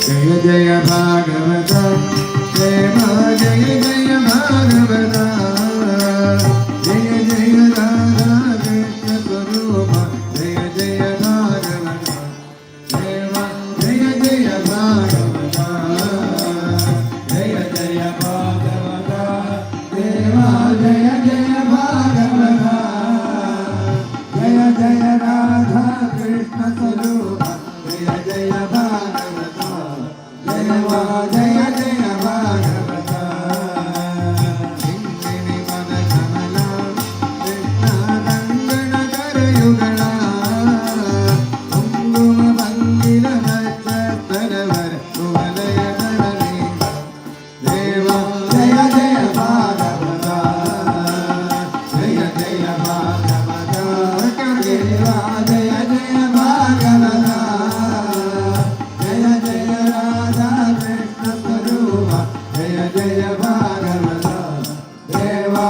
जय जय भागवत प्रेम जय जय भागवत जय जय राधा कृष्ण स्वरूप जय जय भागवत प्रेम जय जय भागवत जय जय भागवत प्रेम जय जय भागवत जय जय राधा कृष्ण स्वरूप जय जय भागवत जय जय भागवत हिंदिनि मन कमल कृष्ण गंगण करयुगल कुंकुम भंगिर नक्षत्रवर कुवलय धरणी देव जय जय भागवत जय जय भागवत देवा जय जय भागवत जय जय राधा कृष्ण स्वरूप जय जय भागवत देवा